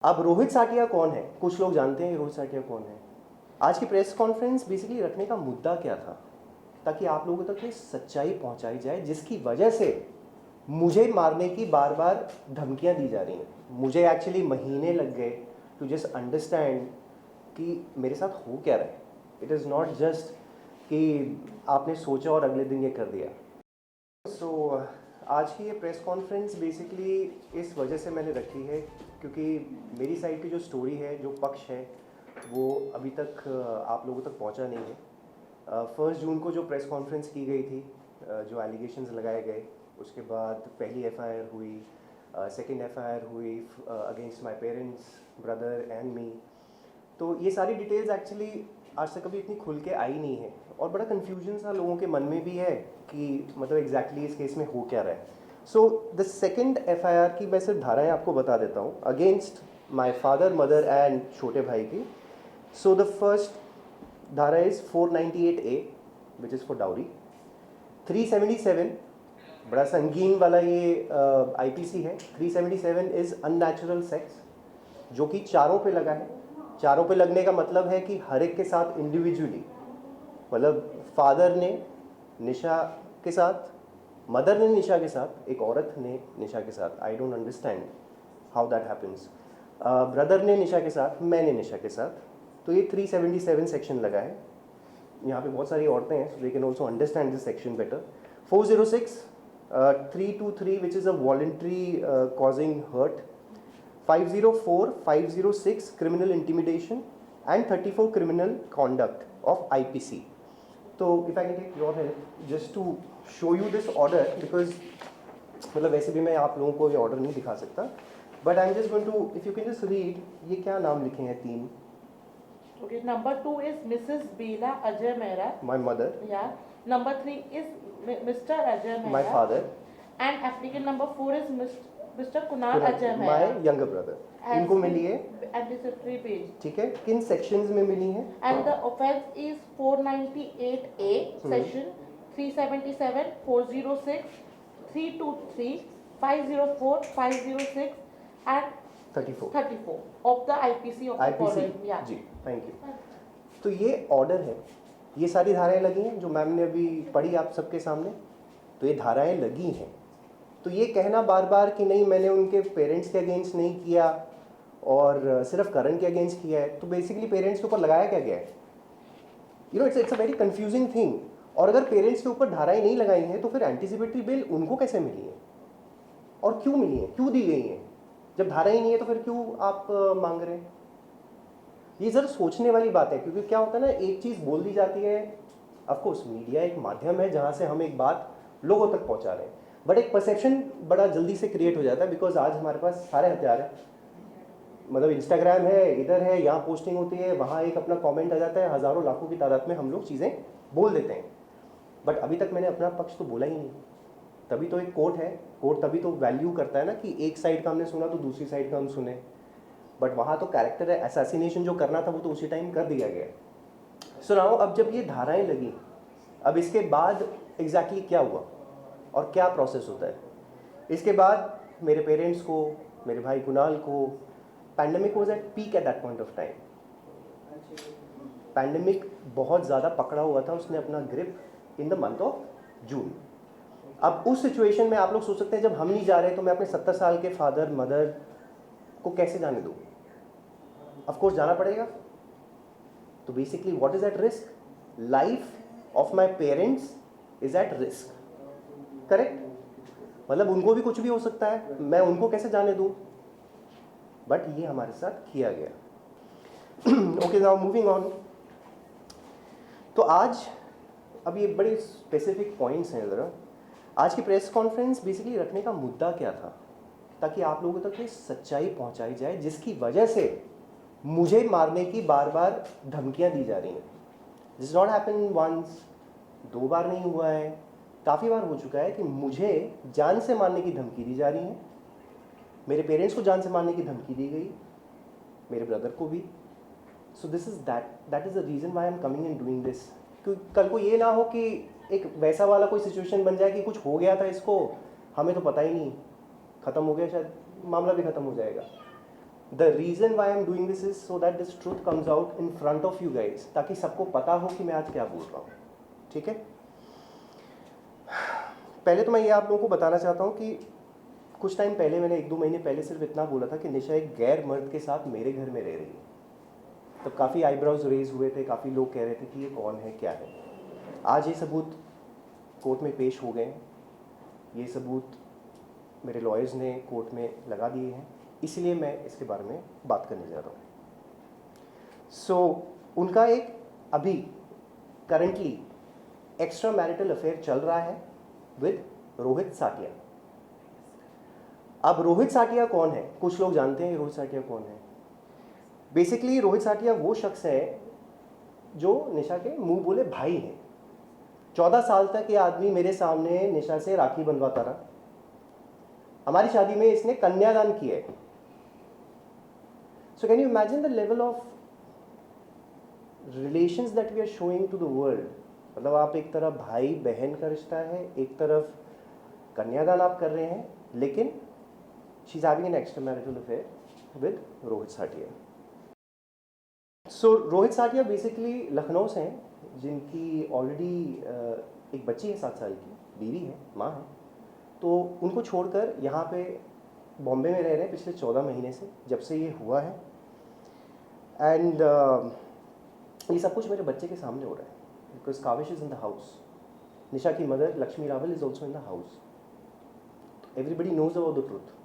अब रोहित साटिया कौन है? कुछ लोग जानते हैं रोहित साटिया कौन है। आज की प्रेस कॉन्फ्रेंस बेसिकली रखने का मुद्दा क्या था, ताकि आप लोगों तक ये सच्चाई पहुंचाई जाए जिसकी वजह से मुझे मारने की बार बार धमकियां दी जा रही हैं। मुझे एक्चुअली महीने लग गए टू जस्ट अंडरस्टैंड कि मेरे साथ हो क्या रहा है। इट इज़ नॉट जस्ट कि आपने सोचा और अगले दिन ये कर दिया। सो आज की ये प्रेस कॉन्फ्रेंस बेसिकली इस वजह से मैंने रखी है क्योंकि मेरी साइड की जो स्टोरी है, जो पक्ष है, वो अभी तक आप लोगों तक पहुंचा नहीं है। 1 जून को जो प्रेस कॉन्फ्रेंस की गई थी, जो एलिगेशंस लगाए गए, उसके बाद पहली एफआईआर हुई, सेकंड एफआईआर हुई against my parents, brother and me. तो ये सारी डिटेल्स एक्चुअली आज तक कभी इतनी खुल के आई नहीं है और बड़ा कन्फ्यूजन सा लोगों के मन में भी है कि मतलब एग्जैक्टली इस केस में हो क्या रहा है। सो द सेकेंड एफआईआर की मैं सिर्फ धाराएं आपको बता देता हूँ against my father, mother and छोटे भाई की। सो द फर्स्ट धारा is 498A which is for dowry. 377 बड़ा संगीन वाला ये आईपीसी है। 377 इज़ अननेचुरल सेक्स, जो कि चारों पे लगा है। चारों पे लगने का मतलब है कि हर एक के साथ इंडिविजुअली, मतलब फादर ने निशा के साथ, मदर ने निशा के साथ, एक औरत ने निशा के साथ। I don't understand how that happens. Brother ने निशा के साथ, मैंने निशा के साथ। तो ये 377 सेक्शन लगा है। यहाँ पे बहुत सारी औरतें हैं, so they can also understand this section better. 406, 323 which is a voluntary causing hurt. 504, 506 criminal intimidation and 34 criminal conduct of IPC. So if I can take your help just to show you this order, because मतलब वैसे भी मैं आप लोगों को ये order नहीं दिखा सकता, but I am just going to, if you can just read, ये क्या नाम लिखे हैं 3? Okay, number 2 is Mrs. Beela Ajay Mehra. My mother. Yeah. Number 3 is Mr. Ajay Mehra. My father. And applicant number 4 is Mr. Kunal Ajay Mehra. My younger brother. इनको मिली है anticipatory page. ठीक है, किन सेक्शंस में मिली है? And the offense is 498A section 377, 406, 323, 504, 506 and 34 of the IPC of the following. Yeah. जी, thank you. तो ये ऑर्डर है, ये सारी धाराएं लगी हैं जो मैम ने अभी पढ़ी आप सबके सामने। तो ये धाराएं लगी हैं, तो ये कहना बार बार कि नहीं मैंने उनके पेरेंट्स के अगेंस्ट नहीं किया और सिर्फ करण के अगेंस्ट किया है, तो बेसिकली पेरेंट्स के ऊपर लगाया क्या गया है? You know, it's a very confusing thing. और अगर पेरेंट्स के ऊपर धाराएं नहीं लगाई हैं तो फिर एंटीसिपेटरी बेल उनको कैसे मिली है और क्यों मिली है, क्यों दी गई हैं? जब धारा ही नहीं है तो फिर क्यों आप मांग रहे हैं? ये ज़रा सोचने वाली बात है, क्योंकि क्या होता है ना, एक चीज़ बोल दी जाती है। ऑफकोर्स मीडिया एक माध्यम है जहाँ से हम एक बात लोगों तक पहुँचा रहे हैं, बट एक परसेप्शन बड़ा जल्दी से क्रिएट हो जाता है। बिकॉज आज हमारे पास सारे हथियार हैं, मतलब इंस्टाग्राम है, इधर है, यहाँ पोस्टिंग होती है, वहाँ एक अपना कमेंट आ जाता है, हज़ारों लाखों की तादाद में हम लोग चीज़ें बोल देते हैं। बट अभी तक मैंने अपना पक्ष तो बोला ही नहीं। तभी तो एक कोर्ट है, कोर्ट तभी तो वैल्यू करता है ना कि एक साइड का हमने सुना तो दूसरी साइड का हम सुने। बट वहाँ तो कैरेक्टर असैसिनेशन जो करना था वो तो उसी टाइम कर दिया गया। सो नाउ अब जब ये धाराएं लगी, अब इसके बाद एग्जैक्टली क्या हुआ और क्या प्रोसेस होता है? इसके बाद मेरे पेरेंट्स को, मेरे भाई कुणाल को, pandemic was at peak at that point of time. Pandemic बहुत ज़्यादा पकड़ा हुआ था, उसने अपना grip in the month of June. अब उस सिचुएशन में आप लोग सोच सकते हैं जब हम नहीं जा रहे तो मैं अपने 70 साल के फादर मदर को कैसे जाने दूँ? ऑफ कोर्स जाना पड़ेगा। तो basically what is at risk? Life of my parents is at risk, correct? मतलब उनको भी कुछ भी हो सकता है, मैं उनको कैसे जाने दूँ? बट ये हमारे साथ किया गया। Okay, now moving on. तो आज अब ये बड़े स्पेसिफिक पॉइंट्स हैं। ज़रा आज की प्रेस कॉन्फ्रेंस बेसिकली रखने का मुद्दा क्या था, ताकि आप लोगों तक ये सच्चाई पहुंचाई जाए जिसकी वजह से मुझे मारने की बार बार धमकियां दी जा रही हैं। दिस नॉट हैपन वंस, 2 बार नहीं हुआ है, काफ़ी बार हो चुका है कि मुझे जान से मारने की धमकी दी जा रही है। मेरे पेरेंट्स को जान से मारने की धमकी दी गई, मेरे ब्रदर को भी। So this is that is the reason why I am coming and doing this. क्योंकि कल को ये ना हो कि एक वैसा वाला कोई सिचुएशन बन जाए कि कुछ हो गया था इसको, हमें तो पता ही नहीं, ख़त्म हो गया, शायद मामला भी ख़त्म हो जाएगा। The reason why I am doing this is so that this truth comes out in front of you guys, ताकि सबको पता हो कि मैं आज क्या बोल रहा हूँ, ठीक है। पहले तो मैं ये आप लोगों को बताना चाहता हूँ कि कुछ टाइम पहले मैंने 1-2 महीने पहले सिर्फ इतना बोला था कि निशा एक गैर मर्द के साथ मेरे घर में रह रही है। तब काफ़ी आईब्राउज रेज हुए थे, काफ़ी लोग कह रहे थे कि ये कौन है, क्या है। आज ये सबूत कोर्ट में पेश हो गए हैं, ये सबूत मेरे लॉयर्स ने कोर्ट में लगा दिए हैं, इसलिए मैं इसके बारे में बात करने जा रहा हूँ। सो उनका एक अभी करंटली एक्स्ट्रा मैरिटल अफेयर चल रहा है विद रोहित साटिया। अब रोहित साटिया कौन है? कुछ लोग जानते हैं रोहित साटिया कौन है। बेसिकली रोहित साटिया वो शख्स है जो निशा के मुंह बोले भाई हैं। 14 साल तक ये आदमी मेरे सामने निशा से राखी बंधवाता रहा। हमारी शादी में इसने कन्यादान किया है। So can you imagine the level of relations that we are showing to the world. मतलब आप एक तरफ भाई बहन का रिश्ता है, एक तरफ कन्यादान आप कर रहे हैं, लेकिन she is having an extra marital affair with Rohit Satia. So Rohit Satia basically Lucknow से हैं, जिनकी ऑलरेडी एक बच्ची है 7 साल की, बीवी है, माँ है। तो उनको छोड़कर यहाँ पे बॉम्बे में रह रहे हैं पिछले 14 महीने से, जब से ये हुआ है। एंड ये सब कुछ मेरे बच्चे के सामने हो रहा है, because Kavish is in the house. Nisha की mother Lakshmi Rawal is also in the house. Everybody knows about the truth.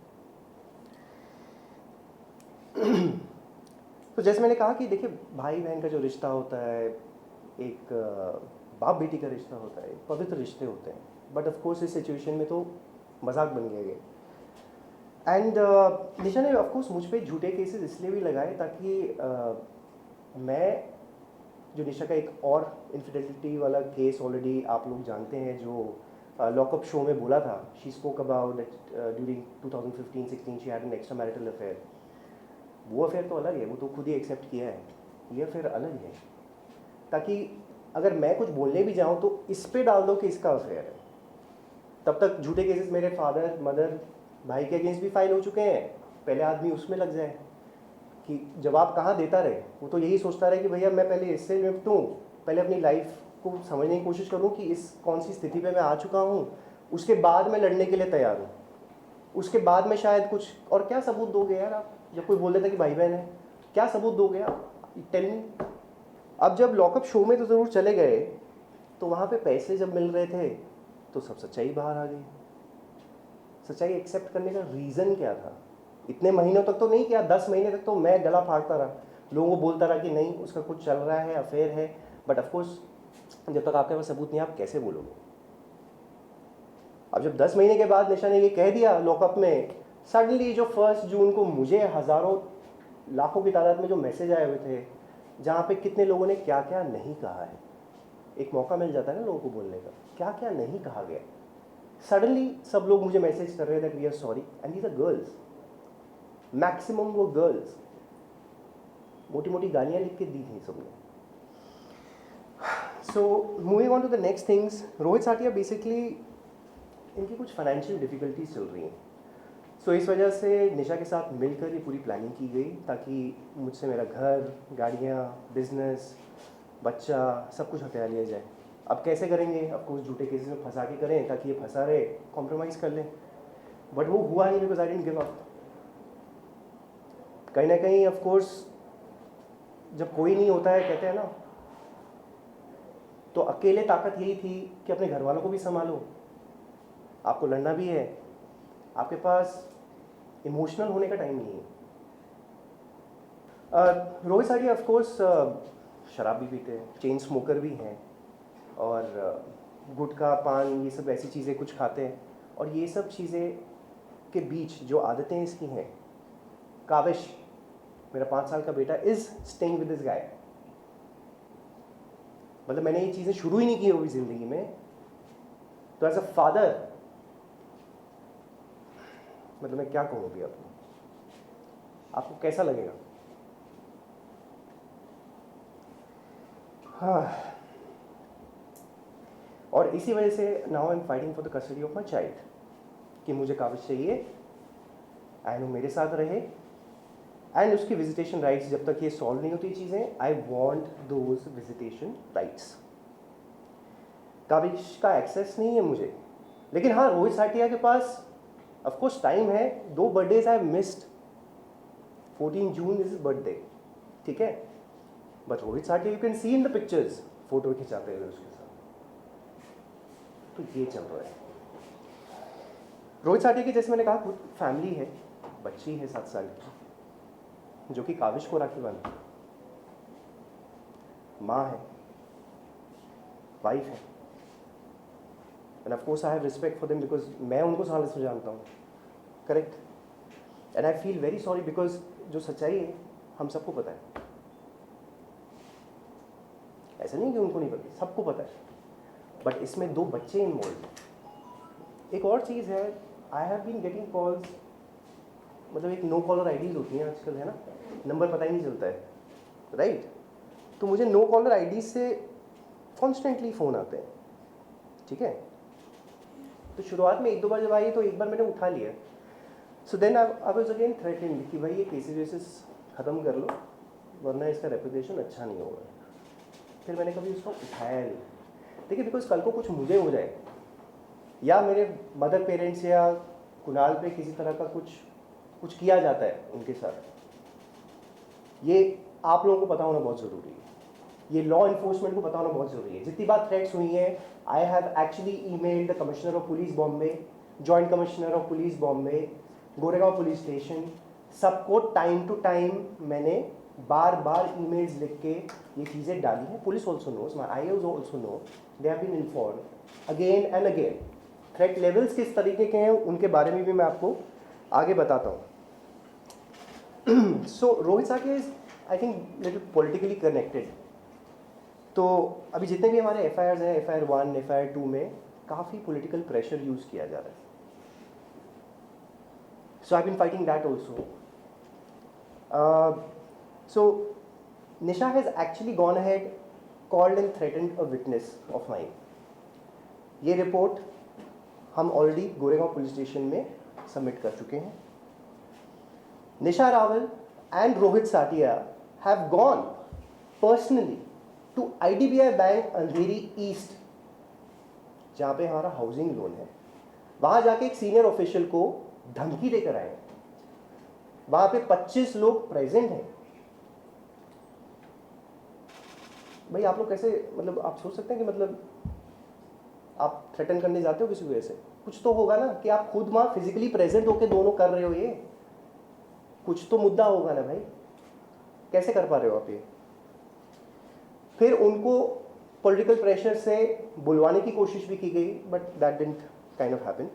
तो जैसे मैंने कहा कि देखिए, भाई बहन का जो रिश्ता होता है, एक बाप बेटी का रिश्ता होता है, पवित्र रिश्ते होते हैं। बट ऑफ कोर्स इस सिचुएशन में तो मजाक बन गया ये। एंड निशा ने ऑफ कोर्स मुझ पे झूठे केसेस इसलिए भी लगाए ताकि मैं, जो निशा का एक और इनफिडेलिटी वाला केस ऑलरेडी आप लोग जानते हैं, जो लॉकअप शो में बोला था, she spoke about that during 2015-16 she had an extra marital affair. वो अफेयर तो अलग है, वो तो खुद ही एक्सेप्ट किया है। ये अफेयर अलग है, ताकि अगर मैं कुछ बोलने भी जाऊँ तो इस पे डाल दो कि इसका अफेयर है। तब तक झूठे केसेस मेरे फादर, मदर, भाई के अगेंस्ट भी फाइल हो चुके हैं। पहले आदमी उसमें लग जाए कि जवाब कहाँ देता रहे। वो तो यही सोचता रहे कि भैया मैं पहले इससे निपटूँ, पहले अपनी लाइफ को समझने की कोशिश करूँ कि इस कौन सी स्थिति पे मैं आ चुका हूँ, उसके बाद मैं लड़ने के लिए तैयार हूँ। उसके बाद में शायद कुछ, और क्या सबूत दोगे यार आप? जब कोई बोल देता कि भाई बहन है, क्या सबूत दोगे आप? Tell me. अब जब लॉकअप शो में तो ज़रूर चले गए, तो वहाँ पे पैसे जब मिल रहे थे तो सब सच्चाई बाहर आ गई। सच्चाई एक्सेप्ट करने का रीज़न क्या था? इतने महीनों तक तो नहीं किया, 10 महीने तक तो मैं गला फाड़ता रहा, लोगों को बोलता रहा कि नहीं उसका कुछ चल रहा है, अफेयर है। बट ऑफकोर्स जब तक आपके पास सबूत नहीं, आप कैसे बोलोगे? अब जब 10 महीने के बाद निशा ने ये कह दिया लॉकअप में, सडनली जो 1 जून को मुझे हज़ारों लाखों की तादाद में जो मैसेज आए हुए थे, जहाँ पे कितने लोगों ने क्या क्या नहीं कहा है, एक मौका मिल जाता है ना लोगों को बोलने का, क्या क्या नहीं कहा गया। सडनली सब लोग मुझे मैसेज कर रहे थे we are sorry, and these are girls, maximum वो गर्ल्स। मोटी मोटी गालियाँ लिख के दी थी सबने। So moving on to the next things, Rohit Satia basically इनकी कुछ फाइनेंशियल डिफ़िकल्टीज चल रही हैं। सो इस वजह से निशा के साथ मिलकर ये पूरी प्लानिंग की गई, ताकि मुझसे मेरा घर, गाड़ियाँ, बिजनेस, बच्चा, सब कुछ हथिया लिया जाए। अब कैसे करेंगे? अब कुछ झूठे केसेस में फंसा के करें ताकि ये फंसा रहे, कॉम्प्रोमाइज़ कर लें। बट वो हुआ नहीं, because I didn't give up. कहीं ना कहीं ऑफ कोर्स जब कोई नहीं होता है, कहते हैं ना, तो अकेले ताकत यही थी कि अपने घर वालों को भी संभालो, आपको लड़ना भी है, आपके पास इमोशनल होने का टाइम नहीं है। रोहित साटिया ऑफ कोर्स शराब भी पीते हैं, चेन स्मोकर भी हैं, और गुटखा, पान, ये सब ऐसी चीज़ें कुछ खाते हैं। और ये सब चीज़ें के बीच जो आदतें इसकी हैं, काविश मेरा 5 साल का बेटा is staying with this guy. मतलब मैंने ये चीज़ें शुरू ही नहीं की होगी ज़िंदगी में, तो एज अ फादर मतलब मैं क्या कहूँ अभी आपको कैसा लगेगा? हाँ, और इसी वजह से now I am fighting for the custody of my child, कि मुझे काबिज चाहिए, आई नो मेरे साथ रहे, एंड उसकी विजिटेशन राइट्स जब तक ये सॉल्व नहीं होती चीज़ें, I want those visitation rights. Kavish का एक्सेस नहीं है मुझे, लेकिन हाँ रोहित साटिया के पास ऑफकोर्स टाइम है। 2 birthdays I missed, 14 June is birthday, ठीक है, but Rohit Satia you can see in the pictures photo खिंचाते हुए उसके साथ। तो ये चल रहा है। रोहित साटिया की जैसे मैंने कहा खुद फैमिली है, बच्ची है 7 साल की जो कि काविश को राखी बांधती, माँ है, वाइफ है, end of course I have respect for them because मैं उनको सालों से जानता हूँ, correct, and I feel very sorry because जो सच्चाई है हम सबको पता है, ऐसा नहीं कि उनको नहीं पता, सबको पता है, बट इसमें 2 बच्चे इन्वॉल्व हैं। एक और चीज़ है, I have been getting calls, मतलब एक नो कॉलर आईडीज होती हैं आजकल, है ना, नंबर पता ही नहीं चलता है, राइट, तो मुझे नो कॉलर आईडीज से कॉन्स्टेंटली फ़ोन आते हैं, ठीक है। तो शुरुआत में 1-2 बार जब आई तो एक बार मैंने उठा लिया, so then I was again threatened कि भाई ये केसेस वेसेस ख़त्म कर लो वरना इसका रेपुटेशन अच्छा नहीं होगा। फिर मैंने कभी उसको उठाया नहीं, देखिए बिकॉज कल को कुछ मुझे हो जाए या मेरे मदर पेरेंट्स या कुणाल पे किसी तरह का कुछ किया जाता है उनके साथ, ये आप लोगों को पता होना बहुत ज़रूरी है, ये लॉ इन्फोर्समेंट को पता होना बहुत ज़रूरी है। जितनी बार थ्रेट्स हुई हैं, I have actually emailed the commissioner of police Bombay, joint commissioner of police Bombay, Goregaon police station, सबको टाइम टू टाइम मैंने बार बार ईमेल्स लिख के ये चीज़ें डाली हैं। Police also knows, my I also know, they have been informed again and again. Threat levels किस तरीके के हैं उनके बारे में भी मैं आपको आगे बताता हूँ। So Rohit Satia is I think little politically connected. तो अभी जितने भी हमारे FIRs हैं, FIR 1, FIR 2 में काफ़ी पॉलिटिकल प्रेशर यूज़ किया जा रहा है। So I been fighting that also. So Nisha has actually gone ahead, called and threatened a witness of mine. ये रिपोर्ट हम ऑलरेडी गोरेगांव पुलिस स्टेशन में सबमिट कर चुके हैं। Nisha Rawal and Rohit Satia have gone personally to IDBI Bank Andheri East, जहाँ पे हमारा housing loan है, वहाँ जाके एक सीनियर ऑफिशियल को धमकी देकर आए। वहाँ पे 25 लोग प्रेजेंट हैं। भाई आप लोग कैसे, मतलब आप सोच सकते हैं कि मतलब आप थ्रेटन करने जाते हो किसी को, ऐसे कुछ तो होगा ना कि आप खुद वहाँ फिजिकली प्रेजेंट होके दोनों कर रहे हो, ये कुछ तो मुद्दा होगा ना भाई, कैसे कर पा रहे हो आप ये। फिर उनको पॉलिटिकल प्रेशर से बुलवाने की कोशिश भी की गई, but that didn't kind of happen.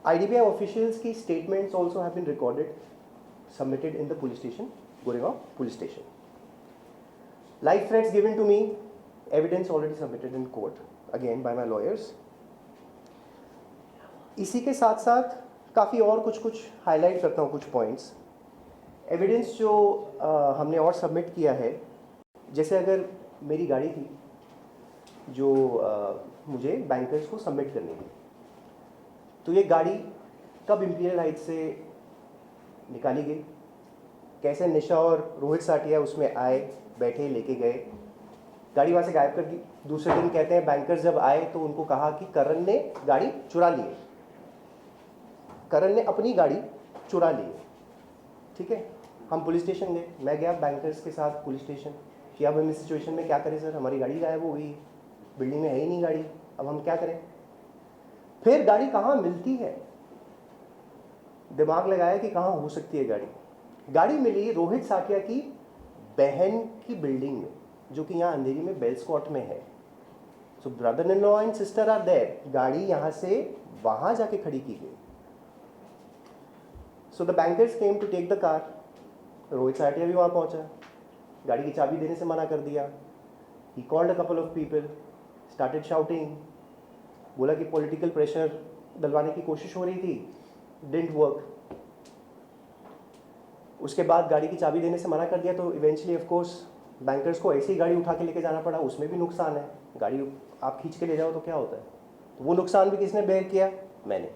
IDBI officials की statements also have been recorded, submitted in the police station, Goregaon police station. Life threats given to me, evidence already submitted in court again by my lawyers. इसी के साथ साथ काफ़ी और कुछ highlight करता हूँ, कुछ पॉइंट्स एविडेंस जो हमने और सबमिट किया है। जैसे अगर मेरी गाड़ी थी जो मुझे बैंकर्स को सबमिट करनी थी, तो ये गाड़ी कब इंपीरियल हाइट से निकाली गई, कैसे निशा और रोहित साटिया उसमें आए, बैठे, लेके गए, गाड़ी वहाँ से गायब कर दी। दूसरे दिन कहते हैं बैंकर्स जब आए तो उनको कहा कि करण ने गाड़ी चुरा ली है, करण ने अपनी गाड़ी चुरा ली है, ठीक है। हम पुलिस स्टेशन गए, मैं गया बैंकर्स के साथ पुलिस स्टेशन कि अब हम इस सिचुएशन में क्या करें सर, हमारी गाड़ी गायब हो गई, बिल्डिंग में है ही नहीं गाड़ी, अब हम क्या करें। फिर गाड़ी कहाँ मिलती है, दिमाग लगाया कि कहाँ हो सकती है गाड़ी। गाड़ी मिली रोहित साटिया की बहन की बिल्डिंग में, जो कि यहाँ अंधेरी में बेल्स कोर्ट में है। So brother in law and sister are there. गाड़ी यहाँ से वहाँ जाके खड़ी की गई। So the bankers came to take the car. Rohit Satia भी वहाँ पहुँचा, गाड़ी की चाबी देने से मना कर दिया। He called a couple of people, started shouting, बोला कि पॉलिटिकल प्रेशर डलवाने की कोशिश हो रही थी, डिडंट वर्क। उसके बाद गाड़ी की चाबी देने से मना कर दिया, तो इवेंचुअली ऑफ कोर्स बैंकर्स को ऐसे ही गाड़ी उठा के लेके जाना पड़ा। उसमें भी नुकसान है, गाड़ी आप खींच के ले जाओ तो क्या होता है, तो वो नुकसान भी किसने बेयर किया, मैंने।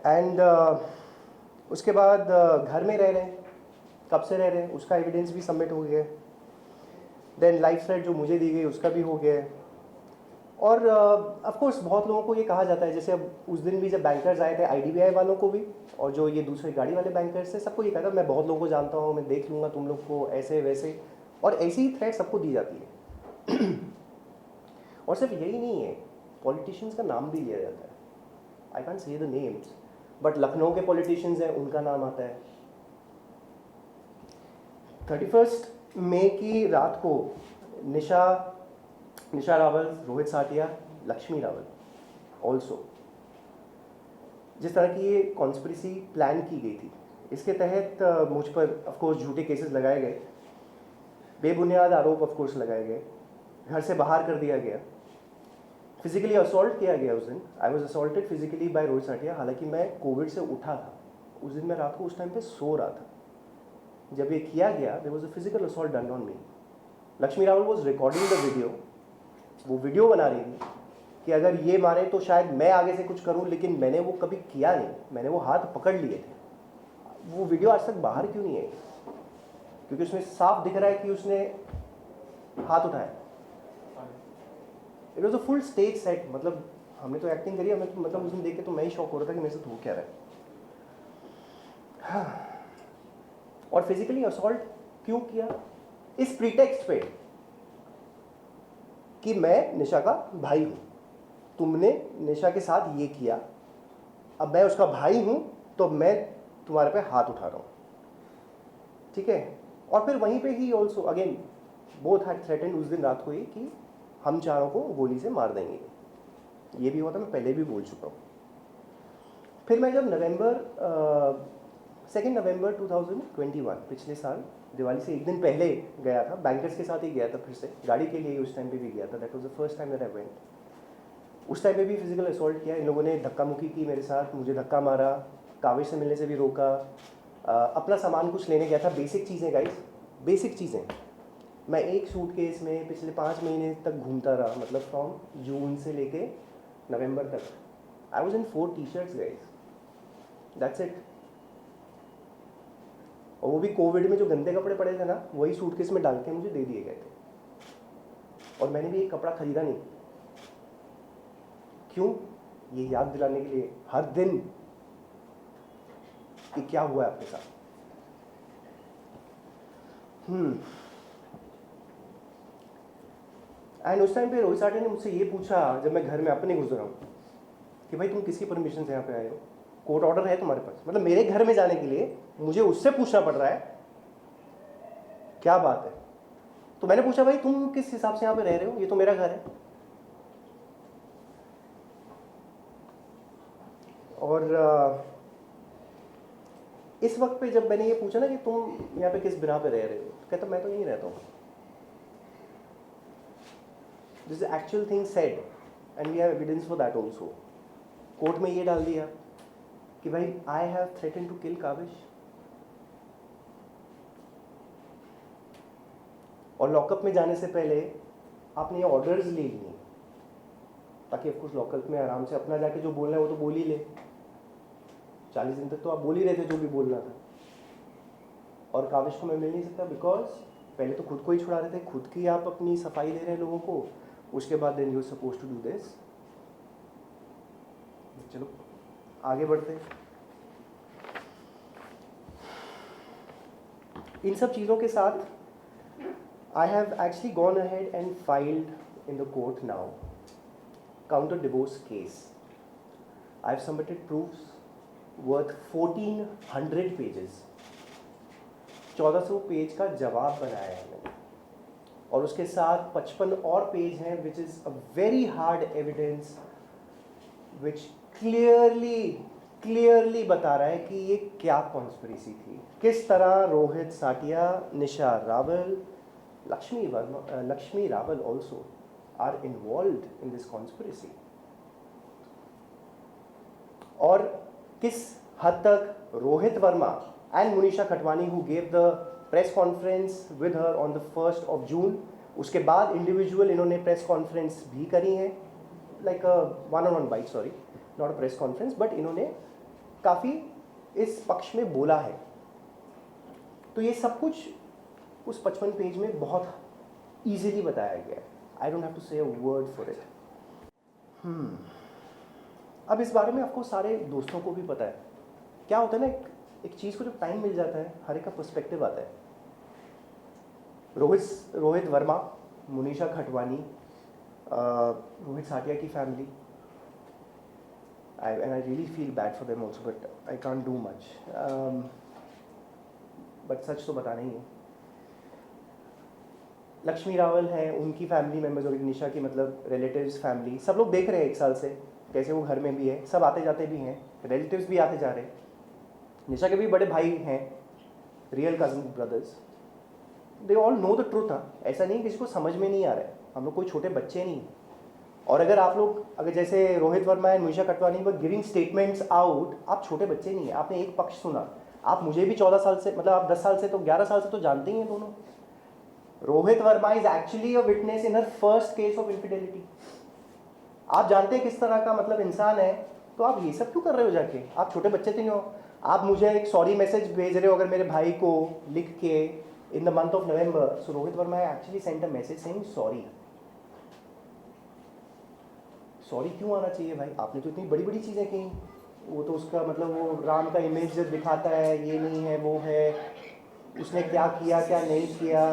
एंड उसके बाद घर में रह रहे हैं, कब से रह रहे हैं उसका एविडेंस भी सबमिट हो गया है। देन लाइफ थ्रेट जो मुझे दी गई उसका भी हो गया है। और ऑफ कोर्स बहुत लोगों को ये कहा जाता है, जैसे अब उस दिन भी जब बैंकर्स आए थे IDBI वालों को भी, और जो ये दूसरे गाड़ी वाले बैंकर्स थे, सबको ये कहा था मैं बहुत लोगों को जानता हूँ, मैं देख लूँगा तुम लोग को ऐसे वैसे, और ऐसी ही थ्रेट सबको दी जाती है। और सिर्फ यही नहीं है, पॉलिटिशियंस का नाम भी लिया जाता है। आई कैंट से द नेम्स, बट लखनऊ के पॉलिटिशियंस हैं उनका नाम आता है। 31 मई की रात को निशा रावल, रोहित साटिया, लक्ष्मी रावल ऑल्सो, जिस तरह की ये कॉन्स्पिरेसी प्लान की गई थी, इसके तहत मुझ पर ऑफकोर्स झूठे केसेस लगाए गए, बेबुनियाद आरोप ऑफकोर्स लगाए गए, घर से बाहर कर दिया गया, फिजिकली असॉल्ट किया गया। उस दिन I was assaulted physically by Rohit Satia. हालांकि मैं कोविड से उठा था उस दिन, मैं रात को उस टाइम पे सो रहा था जब ये किया गया। There was a physical assault done on me. Lakshmi Rawal was recording the video, वो वीडियो बना रही थी कि अगर ये मारे तो शायद मैं आगे से कुछ करूं, लेकिन मैंने वो कभी किया नहीं, मैंने वो हाथ पकड़ लिए थे। वो वीडियो आज तक बाहर क्यों नहीं आई? क्योंकि उसमें साफ दिख रहा है कि उसने हाथ उठाया। It was a full stage set, मतलब हमने तो एक्टिंग करी, हमें तो मतलब उसमें देख के तो मैं ही शॉक हो रहा था कि मेरे से हो क्या रहा है। हाँ। और फिजिकली असॉल्ट क्यों किया? इस प्रीटेक्स्ट पे कि मैं निशा का भाई हूं, तुमने निशा के साथ ये किया, अब मैं उसका भाई हूं तो मैं तुम्हारे पे हाथ उठा रहा हूं, ठीक है। और फिर वहीं पे he also again both had threatened उस दिन रात को ही कि हम चारों को गोली से मार देंगे। ये भी हुआ था, मैं पहले भी बोल चुका हूँ। फिर मैं जब 2 नवंबर 2021 पिछले साल दिवाली से एक दिन पहले गया था, बैंकर्स के साथ ही गया था, फिर से गाड़ी के लिए उस टाइम पे भी गया था। That was the first time that I went. उस टाइम पे भी फिजिकल असॉल्ट किया। इन लोगों ने धक्का मुक्की की मेरे साथ, मुझे धक्का मारा, काविश से मिलने से भी रोका, अपना सामान कुछ लेने गया था, बेसिक चीज़ें गाइस, बेसिक चीज़ें। मैं एक सूटकेस में पिछले 5 महीने तक घूमता रहा, मतलब फ्रॉम जून से लेके नवंबर तक। I was in 4 T-shirts guys, that's it. और वो भी कोविड में जो गंदे कपड़े पड़े थे ना, वही सूटकेस में डाल के मुझे दे दिए गए थे। और मैंने भी एक कपड़ा खरीदा नहीं। क्यों? ये याद दिलाने के लिए हर दिन कि क्या हुआ है आपके साथ। एंड उस टाइम पे रोहित साटिया ने मुझसे ये पूछा जब मैं घर में अपने गुजरा हूँ कि भाई तुम किसकी परमिशन से यहाँ पे आए हो? कोर्ट ऑर्डर है तुम्हारे पास? मतलब मेरे घर में जाने के लिए मुझे उससे पूछना पड़ रहा है, क्या बात है? तो मैंने पूछा भाई तुम किस हिसाब से यहाँ पे रह रहे हो? ये तो मेरा घर है। और इस वक्त पे जब मैंने ये पूछा ना कि तुम यहाँ पे किस बिना पे रह रहे हो, तो कहता मैं तो यहीं रहता हूँ। This is actual thing said and we have evidence for that also. Court में ये डाल दिया कि भाई I have threatened to kill Kavish. और लॉकअप में जाने से पहले आपने ये ऑर्डर्स ले लिए ताकि ऑफकोर्स लॉकअप में आराम से अपना जाके जो बोलना है वो तो बोल ही ले। 40 दिन तक तो आप बोल ही रहे थे जो भी बोलना था। और काविश को मैं मिल नहीं सकता बिकॉज पहले तो खुद को ही छुड़ा रहे थे, खुद की आप अपनी सफाई दे रहे हैं लोगों को, उसके बाद then you suppose to do this. चलो आगे बढ़ते हैं। इन सब चीज़ों के साथ I have actually gone ahead and filed in the court now counter divorce case. I have submitted proofs worth 1400 pages. 1400 page का जवाब बनाया है मैंने, और उसके साथ 55 और पेज हैं which is a very hard evidence which clearly बता रहा है कि ये क्या कॉन्स्पिरेसी थी, किस तरह रोहित साटिया, निशा Rawal, Lakshmi Raval also are involved in this conspiracy. और किस हद तक Rohit Verma and Munisha Khatwani who gave the press conference with her on the 1st of June, उसके बाद individual इन्होंने press conference भी करी है, like a one-on-one bite, sorry, not a press conference, but इन्होंने काफ़ी इस पक्ष में बोला है। तो ये सब कुछ उस 55 पेज में बहुत ईजिली बताया गया है। आई डोंट हैव टू से अ वर्ड फॉर इट। अब इस बारे में आपको सारे दोस्तों को भी पता है। क्या होता है ना, एक चीज़ को जब टाइम मिल जाता है, हर एक का पर्सपेक्टिव आता है। रोहित वर्मा, मुनीषा खटवानी, रोहित साटिया की family, and I really feel bad for them also, but I can't do much. But सच तो बताना ही है। लक्ष्मी रावल हैं, उनकी फैमिली मेम्बर्स और निशा की मतलब रिलेटिव्स फैमिली, सब लोग देख रहे हैं 1 साल से कैसे वो घर में भी है, सब आते जाते भी हैं, रिलेटिव्स भी आते जा रहे हैं। निशा के भी बड़े भाई हैं, real cousin brothers, they all know the truth. ऐसा नहीं किसी को समझ में नहीं आ रहा है, हम लोग कोई छोटे बच्चे नहीं। और अगर आप लोग, अगर जैसे Rohit Verma and Munisha Khatwani were giving statements out, आप छोटे बच्चे नहीं हैं, आपने एक पक्ष सुना। आप मुझे भी 14 साल से, मतलब आप 10 साल से तो 11 साल से तो जानते ही हैं दोनों। Rohit Verma is actually a witness in her first case of infidelity. आप जानते हैं किस तरह का मतलब इंसान है, तो आप ये सब क्यों कर रहे हो जाके? आप छोटे बच्चे तो नहीं हो। आप मुझे एक सॉरी मैसेज भेज रहे हो अगर मेरे भाई को लिख के in the month of November, so Rohit Verma actually sent a message saying sorry. Sorry क्यों आना चाहिए भाई? आपने तो इतनी बड़ी बड़ी चीज़ें कही। वो तो उसका मतलब वो राम का इमेज दिखाता है, ये नहीं है वो है, उसने क्या किया क्या नहीं किया।